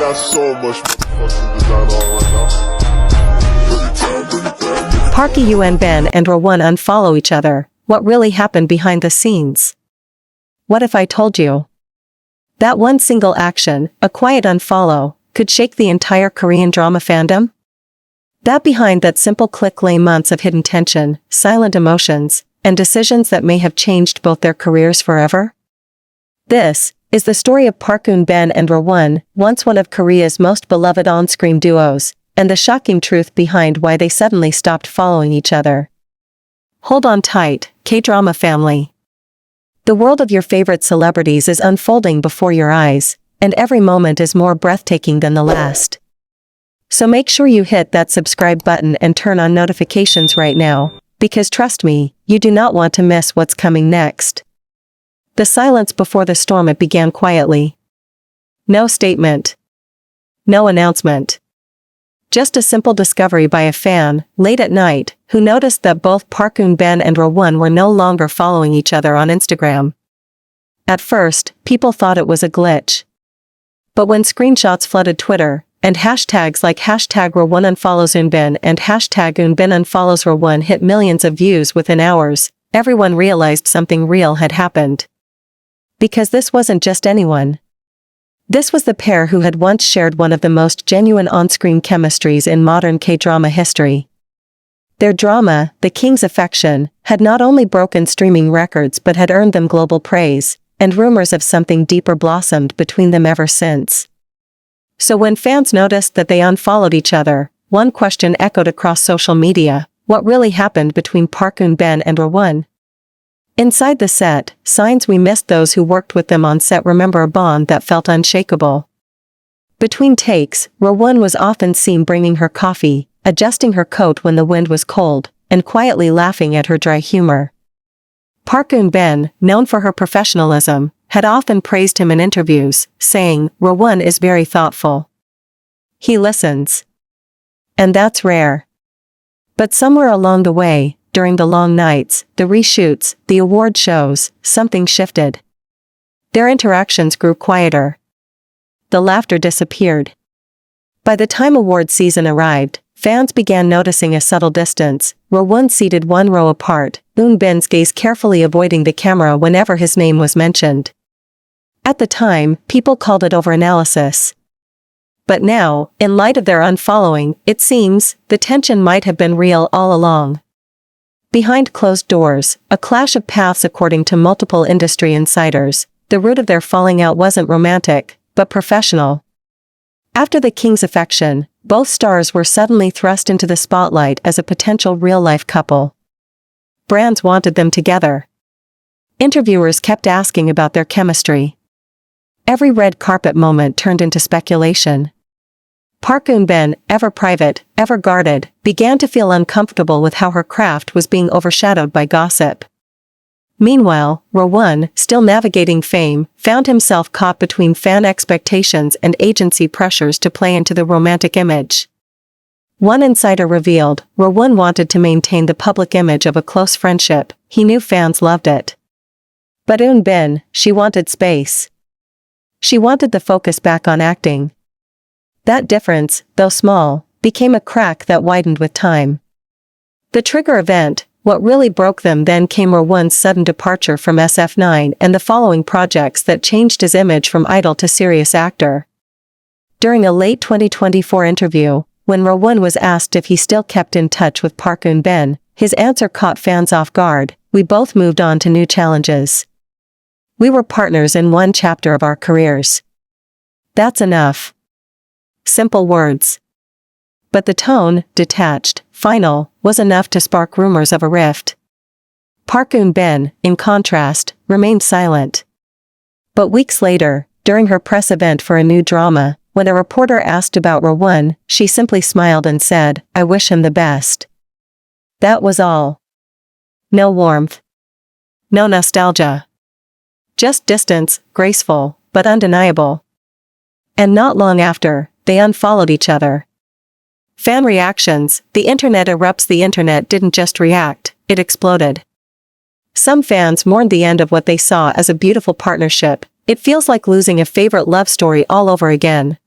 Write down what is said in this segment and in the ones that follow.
got so much fucking design on right now. Parkeunbin and ROWOON unfollow each other. What really happened behind the scenes? What if I told you? That one single action, a quiet unfollow, could shake the entire Korean drama fandom? That behind that simple click lay months of hidden tension, silent emotions, and decisions that may have changed both their careers forever? This is the story of Parkeunbin and ROWOON, once one of Korea's most beloved on-screen duos, and the shocking truth behind why they suddenly stopped following each other. Hold on tight, K-drama family. The world of your favorite celebrities is unfolding before your eyes, and every moment is more breathtaking than the last. So make sure you hit that subscribe button and turn on notifications right now, because trust me, you do not want to miss what's coming next. The silence before the storm. It began quietly. No statement. No announcement. Just a simple discovery by a fan, late at night, who noticed that both Parkeunbin and ROWOON were no longer following each other on Instagram. At first, people thought it was a glitch. But when screenshots flooded Twitter, and hashtags like #ROWOON unfollows Eunbin and #Eunbin unfollows ROWOON hit millions of views within hours, everyone realized something real had happened. Because this wasn't just anyone. This was the pair who had once shared one of the most genuine on-screen chemistries in modern K-drama history. Their drama, The King's Affection, had not only broken streaming records but had earned them global praise, and rumors of something deeper blossomed between them ever since. So when fans noticed that they unfollowed each other, one question echoed across social media: what really happened between Parkeunbin and ROWOON? Inside the set, signs we missed. Those who worked with them on set remember a bond that felt unshakable. Between takes, ROWOON was often seen bringing her coffee, adjusting her coat when the wind was cold, and quietly laughing at her dry humor. Parkeunbin, known for her professionalism, had often praised him in interviews, saying, "ROWOON is very thoughtful. He listens. And that's rare." But somewhere along the way, during the long nights, the reshoots, the award shows, something shifted. Their interactions grew quieter. The laughter disappeared. By the time award season arrived, fans began noticing a subtle distance. ROWOON seated one row apart, Eunbin's gaze carefully avoiding the camera whenever his name was mentioned. At the time, people called it overanalysis. But now, in light of their unfollowing, it seems, the tension might have been real all along. Behind closed doors, a clash of paths. According to multiple industry insiders, the root of their falling out wasn't romantic, but professional. After The King's Affection, both stars were suddenly thrust into the spotlight as a potential real-life couple. Brands wanted them together. Interviewers kept asking about their chemistry. Every red carpet moment turned into speculation. Parkeunbin, ever private, ever guarded, began to feel uncomfortable with how her craft was being overshadowed by gossip. Meanwhile, ROWOON, still navigating fame, found himself caught between fan expectations and agency pressures to play into the romantic image. One insider revealed, ROWOON wanted to maintain the public image of a close friendship. He knew fans loved it. But Eunbin, she wanted space. She wanted the focus back on acting. That difference, though small, became a crack that widened with time. The trigger event, what really broke them then, came ROWOON's sudden departure from SF9 and the following projects that changed his image from idol to serious actor. During a late 2024 interview, when ROWOON was asked if he still kept in touch with Parkeunbin, his answer caught fans off guard: "We both moved on to new challenges. We were partners in one chapter of our careers. That's enough." Simple words. But the tone, detached, final, was enough to spark rumors of a rift. Parkeunbin, in contrast, remained silent. But weeks later, during her press event for a new drama, when a reporter asked about ROWOON, she simply smiled and said, "I wish him the best." That was all. No warmth. No nostalgia. Just distance, graceful, but undeniable. And not long after, they unfollowed each other. Fan reactions: the internet erupts. The internet didn't just react, it exploded. Some fans mourned the end of what they saw as a beautiful partnership. It feels like losing a favorite love story all over again.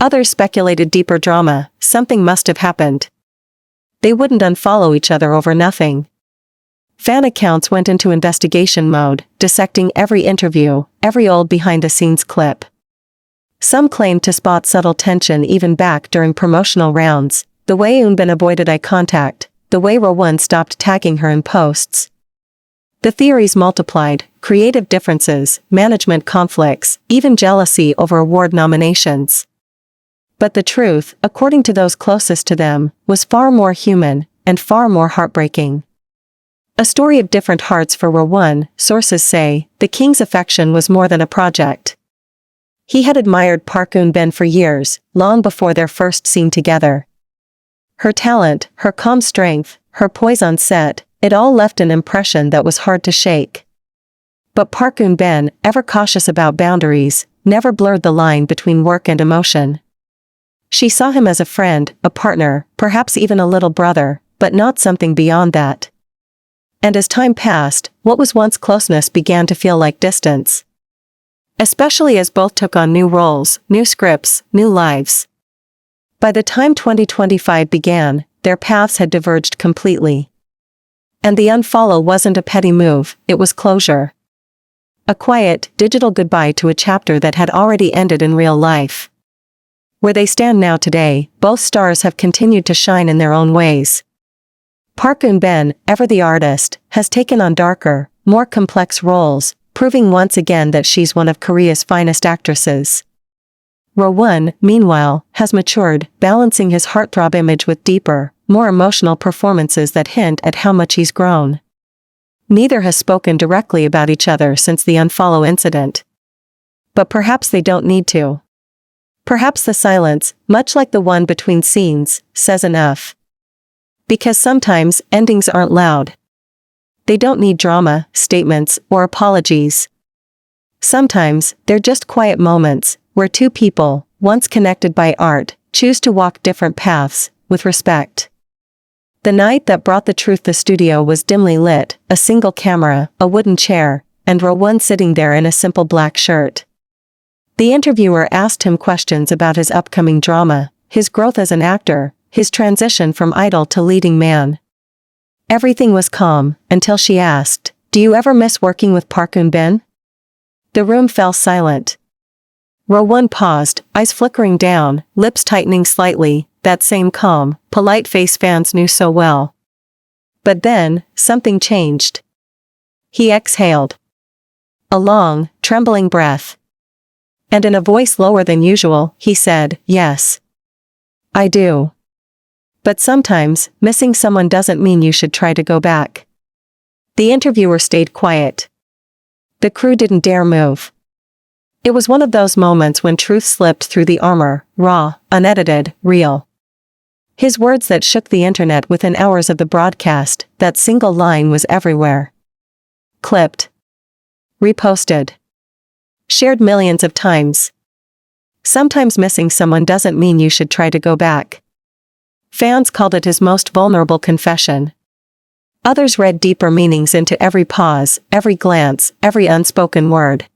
Others speculated deeper drama, something must have happened. They wouldn't unfollow each other over nothing. Fan accounts went into investigation mode, dissecting every interview, every old behind-the-scenes clip. Some claimed to spot subtle tension even back during promotional rounds, the way EUN avoided eye contact, the way ROWOON stopped tagging her in posts. The theories multiplied: creative differences, management conflicts, even jealousy over award nominations. But the truth, according to those closest to them, was far more human, and far more heartbreaking. A story of different hearts for ROWOON, sources say. The king's affection was more than a project. He had admired parkeunbin for years, long before their first scene together. Her talent, her calm strength, her poise on set, it all left an impression that was hard to shake. But parkeunbin, ever cautious about boundaries, never blurred the line between work and emotion. She saw him as a friend, a partner, perhaps even a little brother, but not something beyond that. And as time passed, what was once closeness began to feel like distance. Especially as both took on new roles, new scripts, new lives. By the time 2025 began, their paths had diverged completely. And the unfollow wasn't a petty move, it was closure. A quiet, digital goodbye to a chapter that had already ended in real life. Where they stand now today, both stars have continued to shine in their own ways. Parkeunbin, ever the artist, has taken on darker, more complex roles, proving once again that she's one of Korea's finest actresses. ROWOON, meanwhile, has matured, balancing his heartthrob image with deeper, more emotional performances that hint at how much he's grown. Neither has spoken directly about each other since the unfollow incident. But perhaps they don't need to. Perhaps the silence, much like the one between scenes, says enough. Because sometimes, endings aren't loud. They don't need drama, statements, or apologies. Sometimes, they're just quiet moments, where two people, once connected by art, choose to walk different paths, with respect. The night that brought the truth, the studio was dimly lit, a single camera, a wooden chair, and ROWOON sitting there in a simple black shirt. The interviewer asked him questions about his upcoming drama, his growth as an actor, his transition from idol to leading man. Everything was calm, until she asked, "Do you ever miss working with parkeunbin?" The room fell silent. ROWOON paused, eyes flickering down, lips tightening slightly, that same calm, polite face fans knew so well. But then, something changed. He exhaled. A long, trembling breath. And in a voice lower than usual, he said, "Yes. I do. But sometimes, missing someone doesn't mean you should try to go back." The interviewer stayed quiet. The crew didn't dare move. It was one of those moments when truth slipped through the armor, raw, unedited, real. His words that shook the internet within hours of the broadcast, that single line was everywhere. Clipped. Reposted. Shared millions of times. Sometimes missing someone doesn't mean you should try to go back. Fans called it his most vulnerable confession. Others read deeper meanings into every pause, every glance, every unspoken word.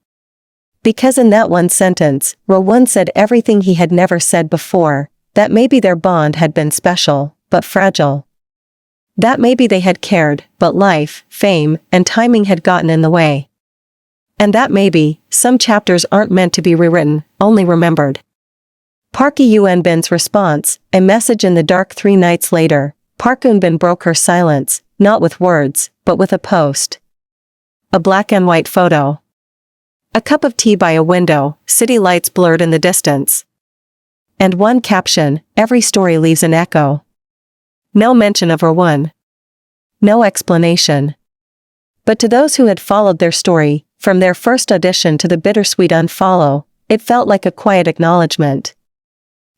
Because in that one sentence, ROWOON said everything he had never said before, that maybe their bond had been special, but fragile. That maybe they had cared, but life, fame, and timing had gotten in the way. And that maybe, some chapters aren't meant to be rewritten, only remembered. Parkeunbin's response, a message in the dark 3 nights later, Parkeunbin broke her silence, not with words, but with a post. A black and white photo. A cup of tea by a window, city lights blurred in the distance. And one caption, "Every story leaves an echo." No mention of ROWOON. No explanation. But to those who had followed their story, from their first audition to the bittersweet unfollow, it felt like a quiet acknowledgement.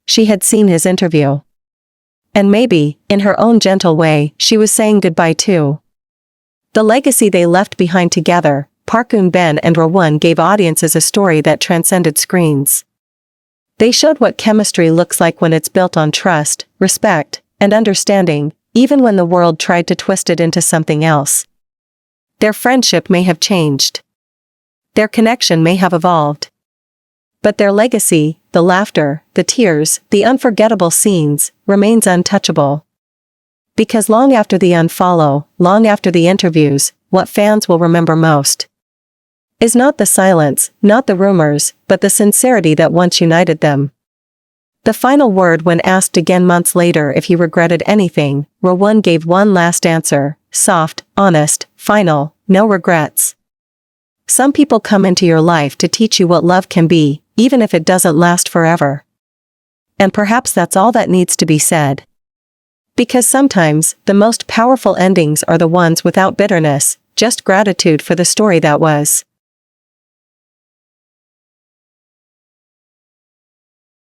She had seen his interview. And maybe, in her own gentle way, she was saying goodbye too. The legacy they left behind together, Parkeunbin and ROWOON, gave audiences a story that transcended screens. They showed what chemistry looks like when it's built on trust, respect, and understanding, even when the world tried to twist it into something else. Their friendship may have changed. Their connection may have evolved. But their legacy, the laughter, the tears, the unforgettable scenes, remains untouchable. Because long after the unfollow, long after the interviews, what fans will remember most is not the silence, not the rumors, but the sincerity that once united them. The final word when asked again months later if he regretted anything, ROWOON gave one last answer, soft, honest, final, no regrets. Some people come into your life to teach you what love can be, even if it doesn't last forever. And perhaps that's all that needs to be said. Because sometimes, the most powerful endings are the ones without bitterness, just gratitude for the story that was.